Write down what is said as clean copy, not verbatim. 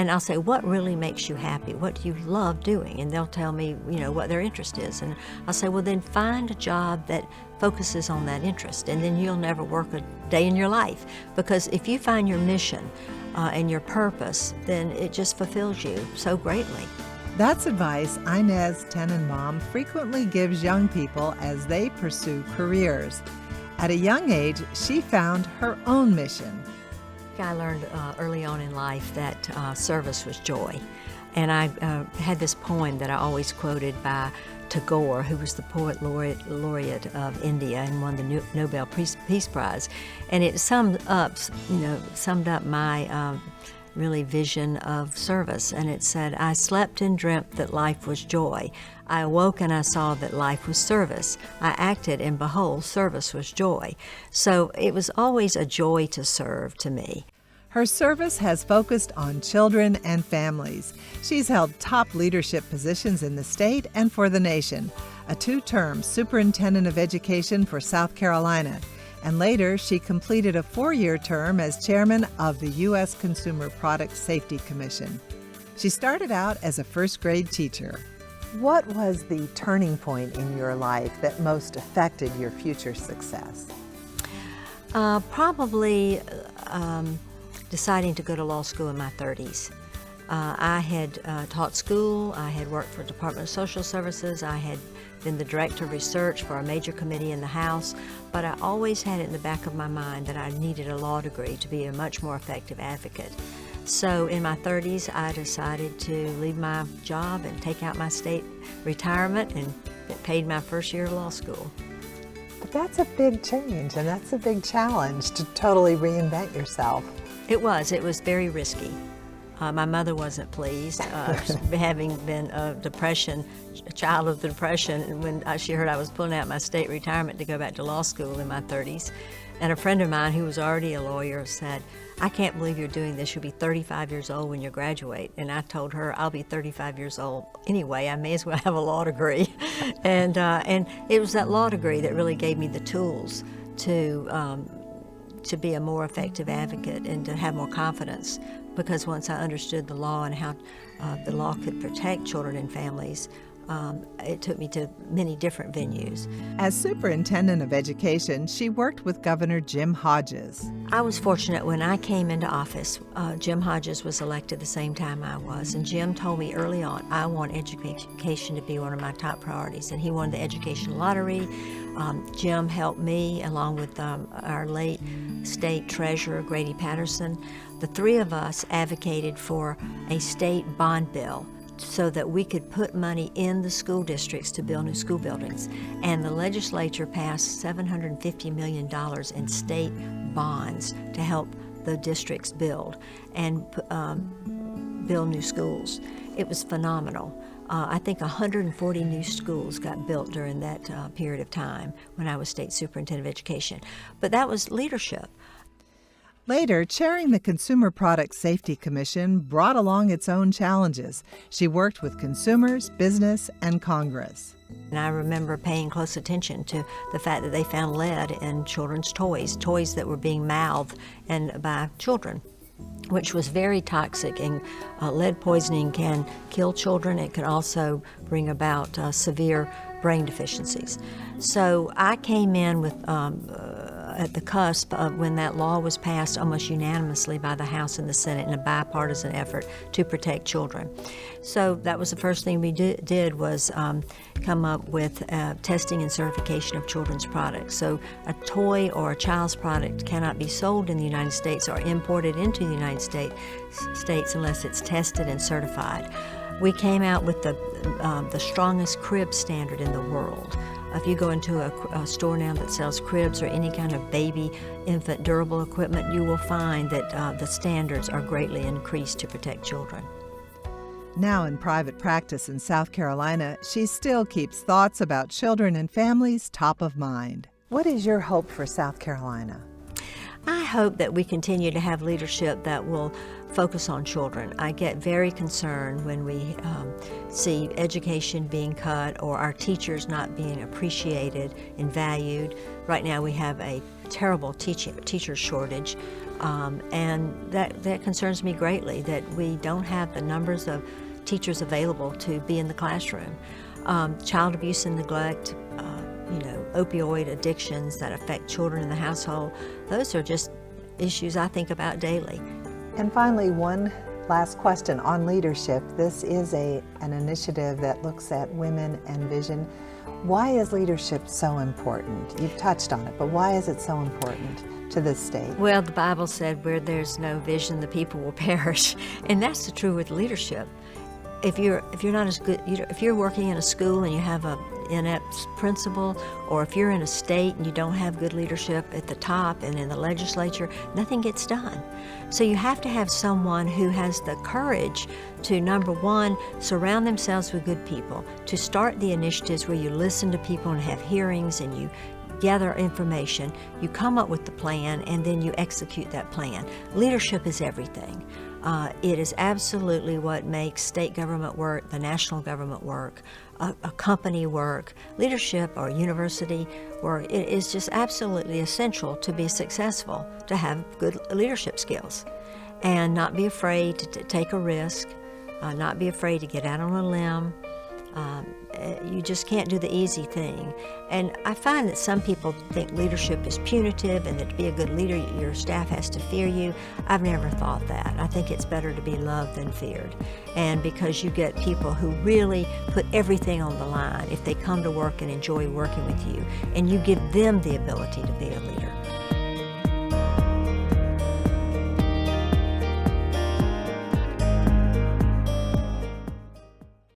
And I'll say, what really makes you happy? What do you love doing? And they'll tell me, what their interest is. And I'll say, well, then find a job that focuses on that interest, and then you'll never work a day in your life. Because if you find your mission and your purpose, then it just fulfills you so greatly. That's advice Inez Tenenbaum frequently gives young people as they pursue careers. At a young age, she found her own mission. I learned early on in life that service was joy. And I had this poem that I always quoted by Tagore, who was the poet laureate of India and won the Nobel Peace Prize. And it summed up my really vision of service. And it said, I slept and dreamt that life was joy. I awoke and I saw that life was service. I acted and behold, service was joy. So it was always a joy to serve to me. Her service has focused on children and families. She's held top leadership positions in the state and for the nation, a 2-term Superintendent of Education for South Carolina, and later she completed a 4-year term as chairman of the U.S. Consumer Product Safety Commission. She started out as a first-grade teacher. What was the turning point in your life that most affected your future success? Probably deciding to go to law school in my 30s. I had taught school, I had worked for Department of Social Services, I had been the director of research for a major committee in the House, but I always had it in the back of my mind that I needed a law degree to be a much more effective advocate. So in my 30s, I decided to leave my job and take out my state retirement, and it paid my first year of law school. But that's a big change, and that's a big challenge to totally reinvent yourself. It was very risky. My mother wasn't pleased, having been a child of the Depression, when she heard I was pulling out my state retirement to go back to law school in my 30s. And a friend of mine who was already a lawyer said, I can't believe you're doing this. You'll be 35 years old when you graduate. And I told her, I'll be 35 years old anyway. I may as well have a law degree. And it was that law degree that really gave me the tools to be a more effective advocate and to have more confidence. Because once I understood the law and how the law could protect children and families, it took me to many different venues. As Superintendent of Education, she worked with Governor Jim Hodges. I was fortunate when I came into office. Jim Hodges was elected the same time I was, and Jim told me early on, I want education to be one of my top priorities, and he won the education lottery. Jim helped me, along with our late state treasurer, Grady Patterson. The three of us advocated for a state bond bill so that we could put money in the school districts to build new school buildings. And the legislature passed $750 million in state bonds to help the districts build and build new schools. It was phenomenal. I think 140 new schools got built during that period of time when I was State Superintendent of Education. But that was leadership. Later, chairing the Consumer Product Safety Commission brought along its own challenges. She worked with consumers, business, and Congress. And I remember paying close attention to the fact that they found lead in children's toys that were being mouthed by children, which was very toxic. And lead poisoning can kill children. It can also bring about severe brain deficiencies. So I came in with at the cusp of when that law was passed almost unanimously by the House and the Senate in a bipartisan effort to protect children. So that was the first thing we did was come up with testing and certification of children's products. So a toy or a child's product cannot be sold in the United States or imported into the United States unless it's tested and certified. We came out with the strongest crib standard in the world. If you go into a store now that sells cribs or any kind of baby, infant, durable equipment, you will find that the standards are greatly increased to protect children. Now in private practice in South Carolina, she still keeps thoughts about children and families top of mind. What is your hope for South Carolina? I hope that we continue to have leadership that will focus on children. I get very concerned when we see education being cut or our teachers not being appreciated and valued. Right now we have a terrible teacher shortage. And that concerns me greatly, that we don't have the numbers of teachers available to be in the classroom. Child abuse and neglect, opioid addictions that affect children in the household, those are just issues I think about daily. And finally, one last question on leadership. This is an initiative that looks at women and vision. Why is leadership so important? You've touched on it, but why is it so important to this state? Well, the Bible said where there's no vision, the people will perish. And that's the truth with leadership. If you're not as good, if you're working in a school and you have a inept principal, or if you're in a state and you don't have good leadership at the top and in the legislature, nothing gets done. So you have to have someone who has the courage to, number one, surround themselves with good people, to start the initiatives where you listen to people and have hearings and you gather information, you come up with the plan, and then you execute that plan. Leadership is everything. It is absolutely what makes state government work, the national government work, a company work, leadership or university work. It is just absolutely essential to be successful, to have good leadership skills, and not be afraid to take a risk, not be afraid to get out on a limb. You just can't do the easy thing. And I find that some people think leadership is punitive and that to be a good leader, your staff has to fear you. I've never thought that. I think it's better to be loved than feared. And because you get people who really put everything on the line if they come to work and enjoy working with you, and you give them the ability to be a leader.